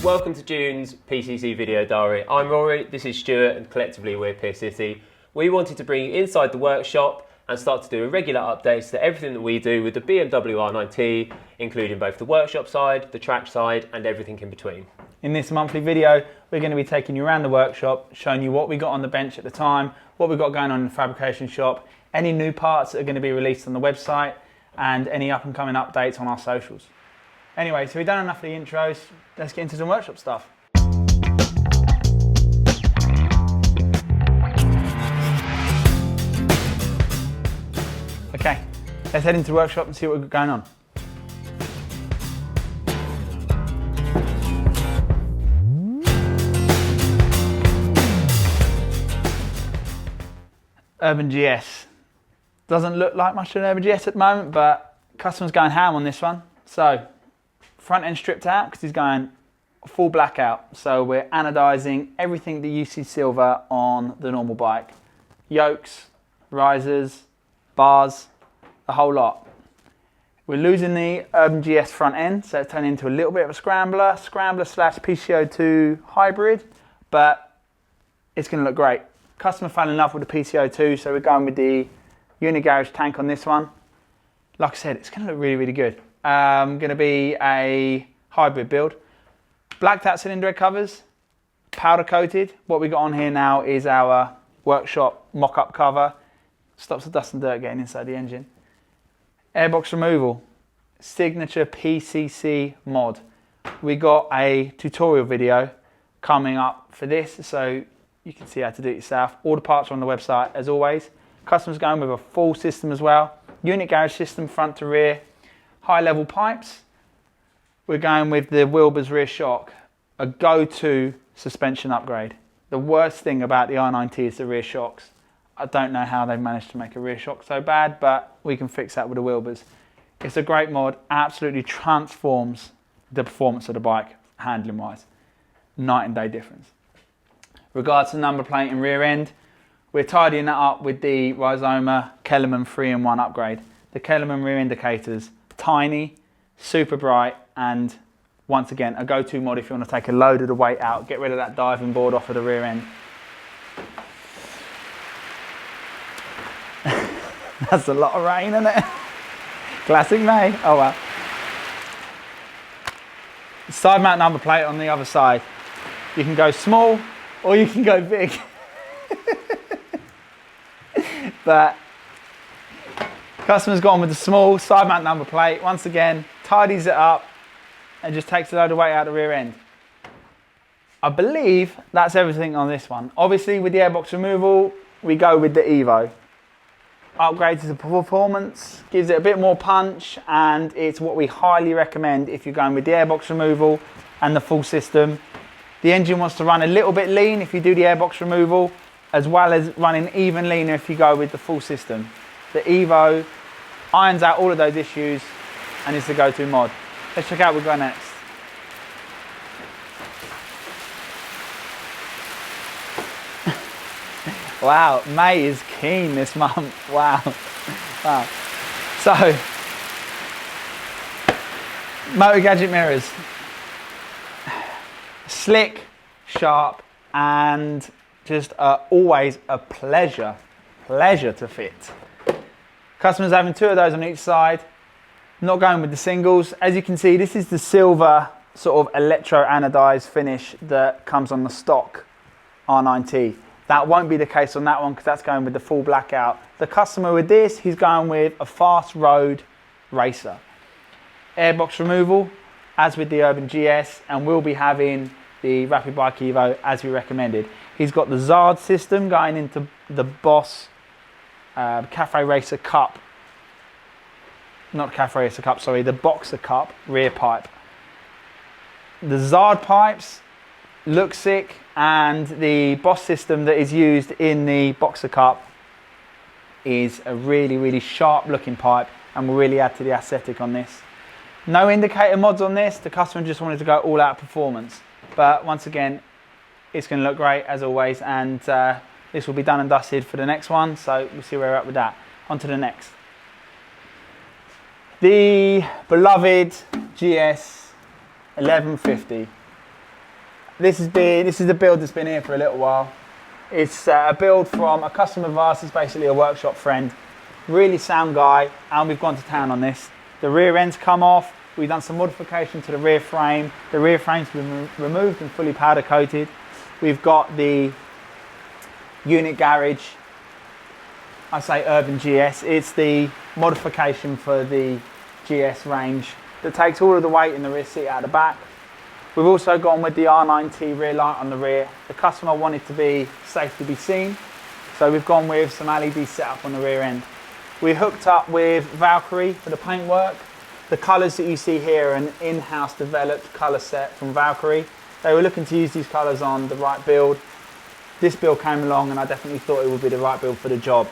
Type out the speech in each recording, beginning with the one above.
Welcome to June's PCC Video Diary. I'm Rory, this is Stuart, and collectively we're Pier City. We wanted to bring you inside the workshop and start to do regular updates to everything that we do with the BMW R19, including both the workshop side, the track side, and everything in between. In this monthly video, we're going to be taking you around the workshop, showing you what we got on the bench at the time, what we've got going on in the fabrication shop, any new parts that are going to be released on the website, and any up and coming updates on our socials. Anyway, so we've done enough of the intros, let's get into some workshop stuff. Okay, let's head into the workshop and see what we've got going on. Urban GS. Doesn't look like much of an Urban GS at the moment, but customer's going ham on this one. So, front end stripped out because he's going full blackout. So we're anodizing everything that you see silver on the normal bike. Yokes, risers, bars, the whole lot. We're losing the Urban GS front end, so it's turning into a little bit of a scrambler slash PCO2 hybrid, but it's going to look great. Customer fell in love with the PCO2, so we're going with the unigarage tank on this one. Like I said, it's going to look really, really good. Going to be a hybrid build. Blacked out cylinder head covers, powder coated. What we got on here now is our workshop mock-up cover. Stops the dust and dirt getting inside the engine. Airbox removal, signature PCC mod. We got a tutorial video coming up for this, so you can see how to do it yourself. All the parts are on the website as always. Customer's going with a full system as well. Unit garage system front to rear. High level pipes. We're going with the Wilbur's rear shock. A go-to suspension upgrade. The worst thing about the R90 is the rear shocks. I don't know how they've managed to make a rear shock so bad, but we can fix that with the Wilbur's. It's a great mod, absolutely transforms the performance of the bike handling wise. Night and day difference. Regards to number plate and rear end, we're tidying that up with the Rhizoma Kellerman 3-in-1 upgrade. The Kellerman rear indicators, tiny, super bright, and once again, a go-to mod if you want to take a load of the weight out, get rid of that diving board off of the rear end. That's a lot of rain, isn't it? Classic May, oh well. Side mount number plate on the other side. You can go small, or you can go big. But customer's gone with the small side mount number plate. Once again, tidies it up and just takes a load of weight out the rear end. I believe that's everything on this one. Obviously with the airbox removal, we go with the Evo. Upgrades the performance, gives it a bit more punch, and it's what we highly recommend if you're going with the airbox removal and the full system. The engine wants to run a little bit lean if you do the airbox removal, as well as running even leaner if you go with the full system. The Evo irons out all of those issues and is the go-to mod. Let's check out what we've got next. Wow, May is keen this month. Wow. Wow. So, Moto Gadget mirrors. Slick, sharp, and just always a pleasure to fit. Customers having two of those on each side. Not going with the singles. As you can see, this is the silver sort of electro anodized finish that comes on the stock R90. That won't be the case on that one because that's going with the full blackout. The customer with this, he's going with a fast road racer. Airbox removal, as with the Urban GS, and we'll be having the Rapid Bike Evo as we recommended. He's got the Zard system going into the Boss Cafe Racer Cup. Not Cafe Racer Cup, sorry, the Boxer Cup rear pipe. The Zard pipes look sick, and the Boss system that is used in the Boxer Cup is a really, really sharp looking pipe and will really add to the aesthetic on this. No indicator mods on this, the customer just wanted to go all out performance. But once again, it's going to look great as always, and this will be done and dusted for the next one, so we'll see where we're at with that. On to the next. The beloved GS 1150. this is the build that's been here for a little while. It's a build from a customer of ours. He's basically a workshop friend. Really sound guy, and we've gone to town on this. The rear end's come off. We've done some modification to the rear frame. The rear frame's been removed and fully powder coated. We've got the unit garage. I say Urban GS. It's the modification for the GS range that takes all of the weight in the rear seat out the back. We've also gone with the R19 rear light on the rear. The customer wanted to be safe to be seen, so we've gone with some LED setup on the rear end. We hooked up with Valkyrie for the paintwork. The colours that you see here are an in-house developed colour set from Valkyrie. They were looking to use these colours on the right build. This build came along and I definitely thought it would be the right build for the job.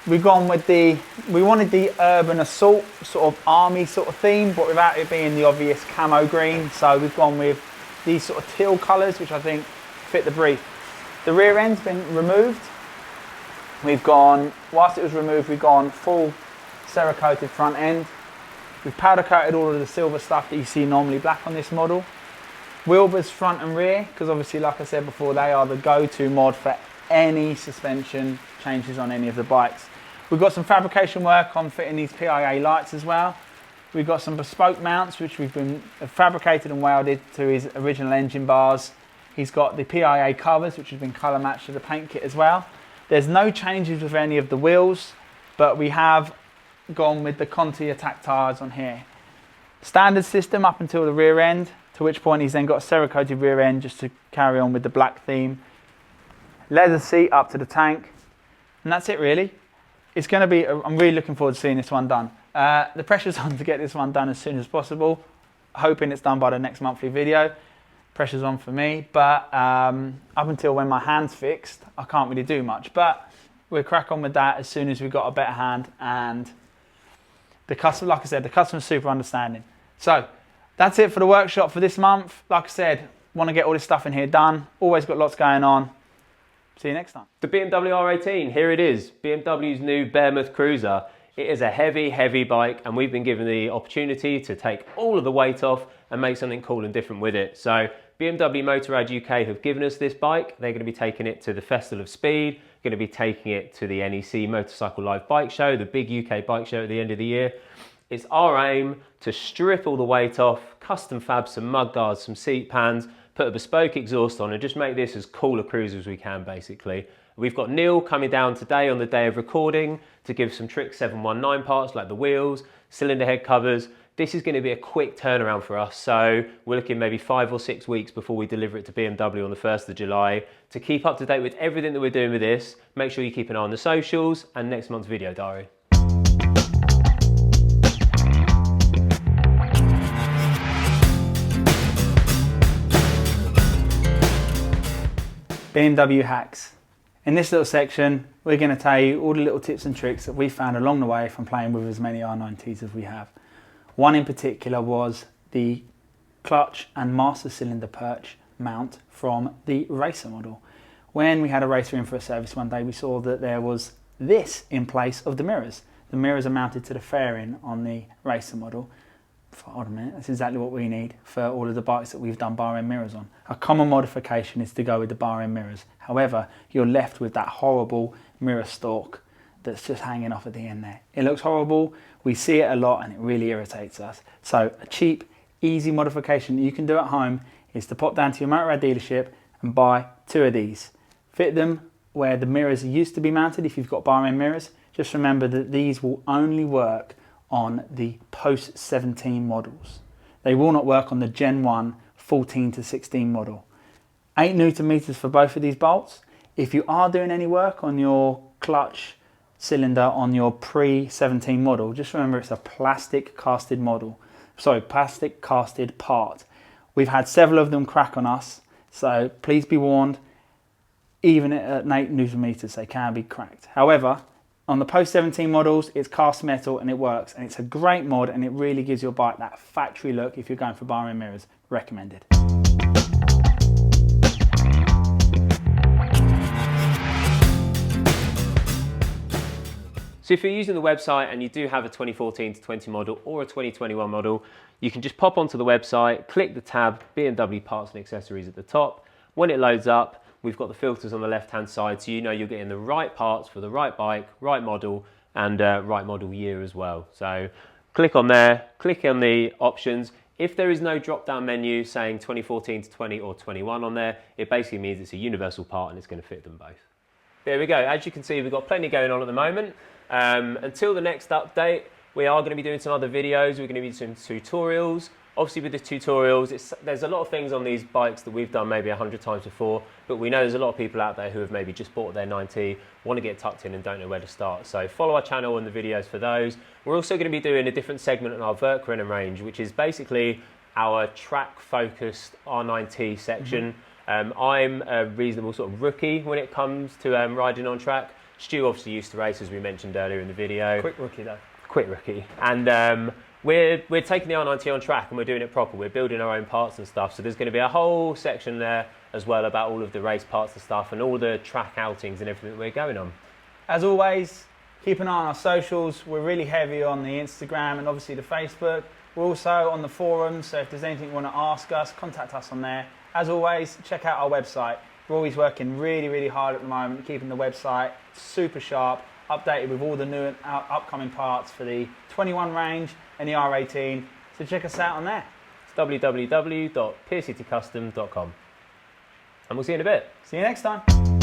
We've gone with we wanted the urban assault sort of army sort of theme, but without it being the obvious camo green. So we've gone with these sort of teal colours, which I think fit the brief. The rear end's been removed. Whilst it was removed, we've gone full Cerakoted front end. We've powder coated all of the silver stuff that you see normally black on this model. Wilburs front and rear, because obviously, like I said before, they are the go-to mod for any suspension changes on any of the bikes. We've got some fabrication work on fitting these PIA lights as well. We've got some bespoke mounts which we've been fabricated and welded to his original engine bars. He's got the PIA covers which have been colour matched to the paint kit as well. There's no changes with any of the wheels, but we have gone with the Conti attack tyres on here. Standard system up until the rear end, to which point he's then got a Cerakoted rear end just to carry on with the black theme. Leather seat up to the tank, and that's it really. It's going to be, I'm really looking forward to seeing this one done. The pressure's on to get this one done as soon as possible, hoping it's done by the next monthly video. Pressure's on for me, but up until when my hand's fixed, I can't really do much, but we'll crack on with that as soon as we've got a better hand. And the customer, like I said, the customer's super understanding. So that's it for the workshop for this month. Like I said, want to get all this stuff in here done. Always got lots going on. See you next time. The BMW R18, here it is, BMW's new Behemoth cruiser. It is a heavy, heavy bike, and we've been given the opportunity to take all of the weight off and make something cool and different with it. So BMW Motorrad UK have given us this bike. They're going to be taking it to the Festival of Speed, going to be taking it to the NEC Motorcycle Live Bike Show, the big UK bike show at the end of the year. It's our aim to strip all the weight off, custom fab some mudguards, some seat pans, put a bespoke exhaust on and just make this as cool a cruiser as we can basically. We've got Neil coming down today on the day of recording to give some Trick 719 parts like the wheels, cylinder head covers. This is going to be a quick turnaround for us, so we're looking maybe 5 or 6 weeks before we deliver it to BMW on the 1st of July. To keep up to date with everything that we're doing with this, make sure you keep an eye on the socials and next month's video diary. BMW Hacks. In this little section, we're going to tell you all the little tips and tricks that we found along the way from playing with as many R90s as we have. One in particular was the clutch and master cylinder perch mount from the racer model. When we had a racer in for a service one day, we saw that there was this in place of the mirrors. The mirrors are mounted to the fairing on the racer model. Hold on a minute, that's exactly what we need for all of the bikes that we've done bar end mirrors on. A common modification is to go with the bar end mirrors. However, you're left with that horrible mirror stalk that's just hanging off at the end there. It looks horrible, we see it a lot and it really irritates us. So a cheap, easy modification that you can do at home is to pop down to your Motorrad dealership and buy 2 of these. Fit them where the mirrors used to be mounted if you've got bar end mirrors. Just remember that these will only work on the post 17 models. They will not work on the Gen 1 14 to 16 model. 8 Newton meters for both of these bolts. If you are doing any work on your clutch cylinder on your pre-17 model, just remember it's a plastic casted model. Sorry, plastic casted part. We've had several of them crack on us, so please be warned, even at 8 Newton meters they can be cracked. However, on the post-17 models, it's cast metal and it works, and it's a great mod and it really gives your bike that factory look if you're going for bar end mirrors. Recommended. So if you're using the website and you do have a 2014 to 20 model or a 2021 model, you can just pop onto the website, click the tab BMW Parts and Accessories at the top. When it loads up, we've got the filters on the left-hand side, so you know you're getting the right parts for the right bike, right model, and right model year as well. So click on there, click on the options. If there is no drop-down menu saying 2014 to 20 or 21 on there, it basically means it's a universal part and it's going to fit them both. There we go. As you can see, we've got plenty going on at the moment. Until the next update, we are going to be doing some other videos. We're going to be doing some tutorials. Obviously with the tutorials, there's a lot of things on these bikes that we've done maybe 100 times before, but we know there's a lot of people out there who have maybe just bought their 9T, want to get tucked in and don't know where to start. So follow our channel and the videos for those. We're also going to be doing a different segment in our Verkrennen range, which is basically our track-focused R9T section. I'm a reasonable sort of rookie when it comes to riding on track. Stu obviously used to race, as we mentioned earlier in the video. Quick rookie though. Quick rookie. And we're taking the R90 on track and we're doing it proper. We're building our own parts and stuff. So there's going to be a whole section there as well about all of the race parts and stuff and all the track outings and everything that we're going on. As always, keep an eye on our socials. We're really heavy on the Instagram and obviously the Facebook. We're also on the forums, so if there's anything you want to ask us, contact us on there. As always, check out our website. We're always working really, really hard at the moment, keeping the website super sharp, updated with all the new and upcoming parts for the 21 range and the R18. So check us out on there. It's www.piercitycustom.com. And we'll see you in a bit. See you next time.